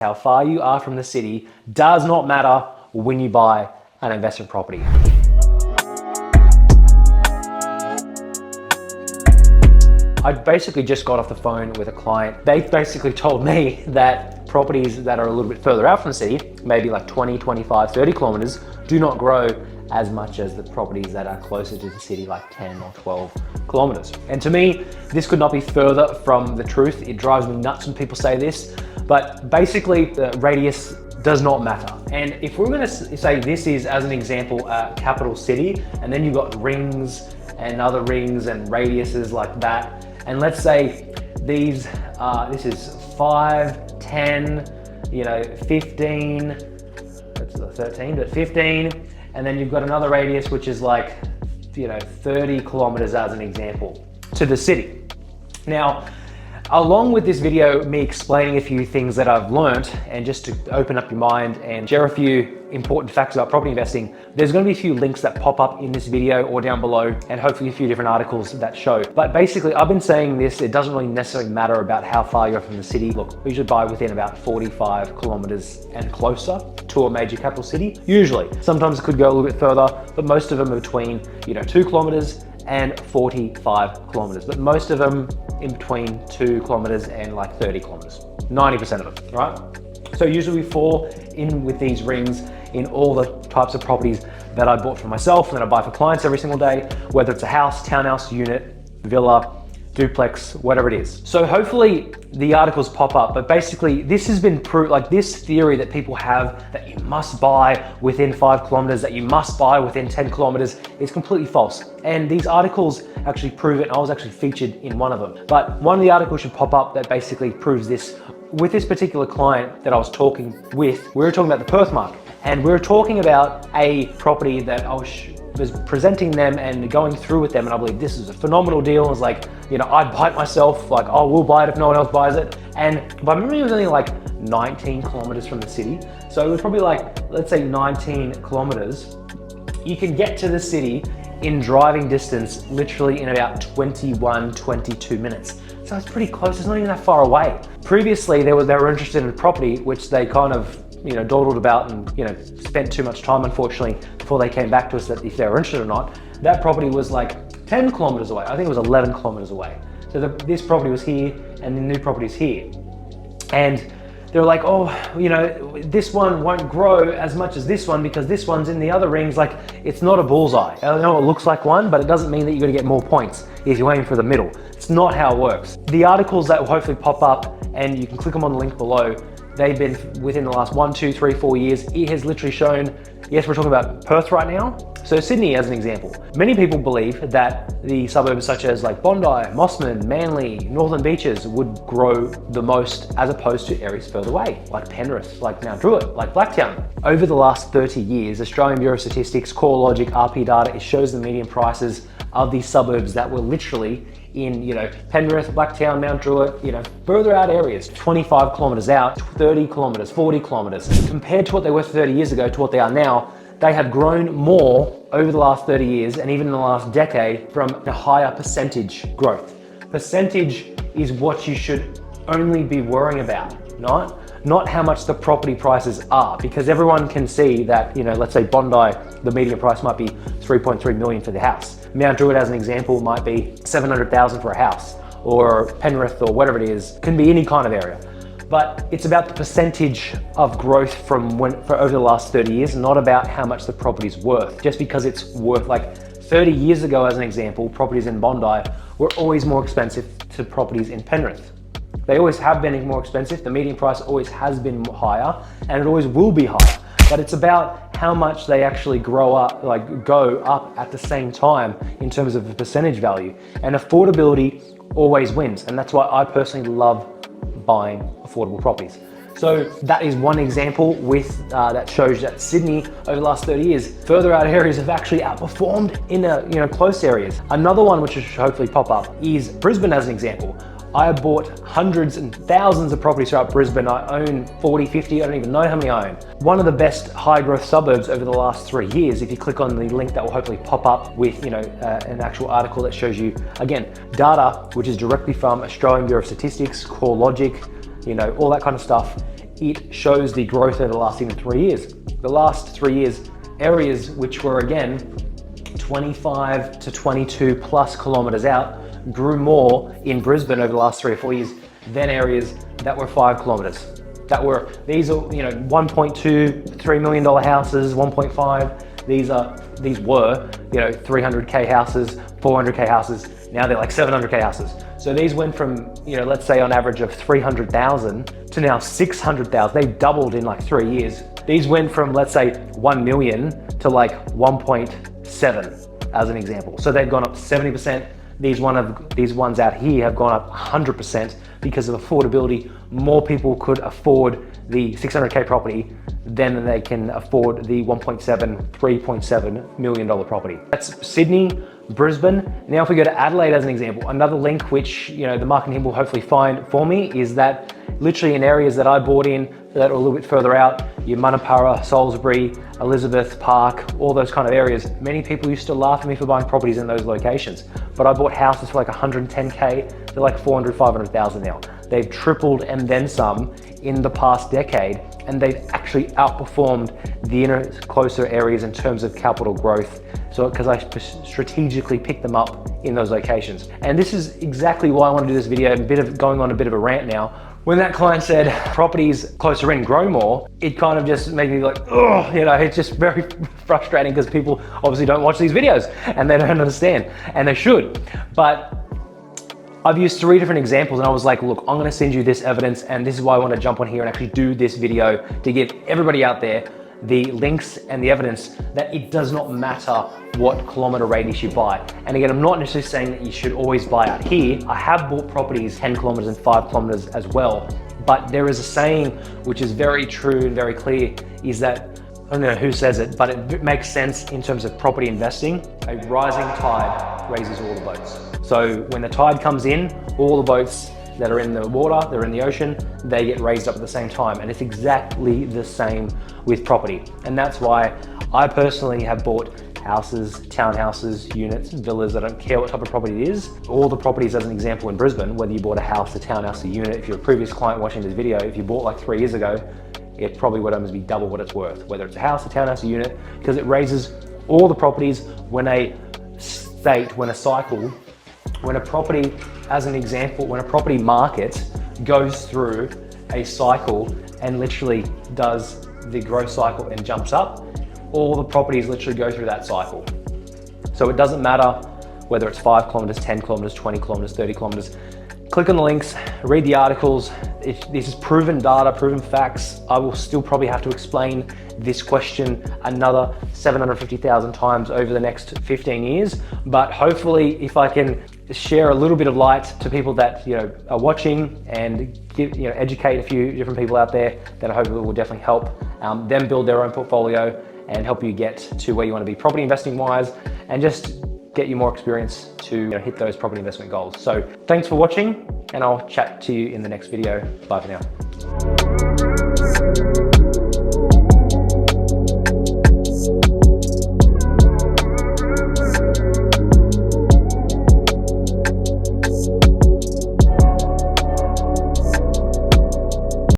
How far you are from the city does not matter when you buy an investment property. I basically just got off the phone with a client. They basically told me that properties that are a little bit further out from the city, maybe like 20, 25, 30 kilometers, do not grow as much as the properties that are closer to the city, like 10 or 12 kilometers. And to me, this could not be further from the truth. It drives me nuts when people say this, but basically the radius does not matter. And if we're gonna say this is, as an example, a capital city, and then you've got rings and other rings and radiuses like that, and let's say these, this is 5, 10, 15, that's 13, but 15, and then you've got another radius which is like 30 kilometers as an example to the city. Now, along with this video, me explaining a few things that I've learned, and just to open up your mind and share a few important facts about property investing, there's going to be a few links that pop up in this video or down below, and hopefully a few different articles that show. But basically, I've been saying this, it doesn't really necessarily matter about how far you're from the city. Look, we should buy within about 45 kilometers and closer to a major capital city. Usually, sometimes it could go a little bit further, but most of them are between 2 kilometers and 45 kilometers, but most of them in between 2 kilometers and like 30 kilometers, 90% of them, right? So usually we fall in with these rings in all the types of properties that I bought for myself and that I buy for clients every single day, whether it's a house, townhouse, unit, villa, duplex, whatever it is. So hopefully the articles pop up, but basically this has been proved, like this theory that people have that you must buy within 5 kilometers, that you must buy within 10 kilometers is completely false. And these articles actually prove it, and I was actually featured in one of them. But one of the articles should pop up that basically proves this. With this particular client that I was talking with, we were talking about the Perth market, and we were talking about a property that I was presenting them and going through with them, and I believe this is a phenomenal deal. I was like, I'd buy it myself, like, oh, we'll buy it if no one else buys it. And by memory, it was only like 19 kilometers from the city. So it was probably like, let's say 19 kilometers. You can get to the city in driving distance, literally in about 21, 22 minutes. So it's pretty close, it's not even that far away. Previously, they were interested in a property, which they kind of, dawdled about and, spent too much time, unfortunately, before they came back to us that if they were interested or not. That property was like 10 kilometers away. I think it was 11 kilometers away. So this property was here and the new property is here. And they were like, oh, this one won't grow as much as this one because this one's in the other rings. Like, it's not a bullseye. I know it looks like one, but it doesn't mean that you're gonna get more points if you're aiming for the middle. It's not how it works. The articles that will hopefully pop up, and you can click them on the link below, they've been within the last 1, 2, 3, 4 years. It has literally shown, yes, we're talking about Perth right now. So Sydney as an example. Many people believe that the suburbs such as like Bondi, Mossman, Manly, Northern Beaches would grow the most as opposed to areas further away, like Penrith, like Mount Druitt, like Blacktown. Over the last 30 years, Australian Bureau of Statistics, CoreLogic, RP data, it shows the median prices of these suburbs that were literally in, Penrith, Blacktown, Mount Druitt, further out areas, 25 kilometers out, 30 kilometers, 40 kilometers. Compared to what they were 30 years ago to what they are now, they have grown more over the last 30 years and even in the last decade from a higher percentage growth. Percentage is what you should only be worrying about, not how much the property prices are, because everyone can see that, let's say Bondi, the median price might be 3.3 million for the house. Mount Druitt, as an example, might be 700,000 for a house, or Penrith or whatever it is, can be any kind of area. But it's about the percentage of growth for over the last 30 years, not about how much the property's worth. Just because it's worth, like 30 years ago, as an example, properties in Bondi were always more expensive to properties in Penrith. They always have been more expensive. The median price always has been higher, and it always will be higher. But it's about how much they actually go up at the same time in terms of the percentage value. And affordability always wins. And that's why I personally love buying affordable properties. So that is one example that shows that Sydney over the last 30 years, further out areas have actually outperformed in close areas. Another one which should hopefully pop up is Brisbane as an example. I have bought hundreds and thousands of properties throughout Brisbane. I own 40, 50, I don't even know how many I own. One of the best high growth suburbs over the last 3 years, if you click on the link that will hopefully pop up with an actual article that shows you, again, data, which is directly from Australian Bureau of Statistics, CoreLogic, all that kind of stuff. it shows the growth over the last even 3 years. The last 3 years, areas which were again 25 to 22 plus kilometers out grew more in Brisbane over the last 3 or 4 years than areas that were 5 kilometers. These are, you know, $1.2, $3 million houses, 1.5. These were, you know, 300K houses, 400K houses. Now they're like 700K houses. So these went from, you know, let's say on average of 300,000 to now 600,000. They doubled in like 3 years. These went from, let's say, 1 million to like 1.7 as an example. So they've gone up 70%. These ones out here have gone up 100% because of affordability. More people could afford the 600K property than they can afford the 1.7, $3.7 million property. That's Sydney, Brisbane. Now if we go to Adelaide as an example, another link which, you know, the marketing team will hopefully find for me is that literally in areas that I bought in that are a little bit further out, your Manapara, Salisbury, Elizabeth Park, all those kind of areas, many people used to laugh at me for buying properties in those locations. But I bought houses for like 110K, they're like 400, 500,000 now. They've tripled and then some in the past decade, and they've actually outperformed the inner closer areas in terms of capital growth. So because I strategically picked them up in those locations. And this is exactly why I want to do this video, going on a bit of a rant now. When that client said properties closer in grow more, it kind of just made me like, oh, you know, it's just very frustrating because people obviously don't watch these videos and they don't understand, and they should. But I've used 3 different examples and I was like, look, I'm gonna send you this evidence, and this is why I wanna jump on here and actually do this video to give everybody out there the links and the evidence that it does not matter what kilometer radius you buy. And again, I'm not necessarily saying that you should always buy out here. I have bought properties 10 kilometers and 5 kilometers as well. But there is a saying which is very true and very clear, is that, I don't know who says it, but it makes sense in terms of property investing. A rising tide raises all the boats. So when the tide comes in, all the boats that are in the water, they're in the ocean, they get raised up at the same time. And it's exactly the same with property. And that's why I personally have bought houses, townhouses, units, villas. I don't care what type of property it is. All the properties, as an example in Brisbane, whether you bought a house, a townhouse, a unit, if you're a previous client watching this video, if you bought like 3 years ago, it probably would almost be double what it's worth, whether it's a house, a townhouse, a unit, because it raises all the properties when a property, as an example, when a property market goes through a cycle and literally does the growth cycle and jumps up, all the properties literally go through that cycle. So it doesn't matter whether it's 5 kilometers, 10 kilometers, 20 kilometers, 30 kilometers. Click on the links, read the articles. This is proven data, proven facts. I will still probably have to explain this question another 750,000 times over the next 15 years. But hopefully, if I can share a little bit of light to people that, you know, are watching and educate a few different people out there, then hopefully it will definitely help them build their own portfolio and help you get to where you want to be property investing wise, and just get you more experience to hit those property investment goals. So thanks for watching, and I'll chat to you in the next video. Bye for now.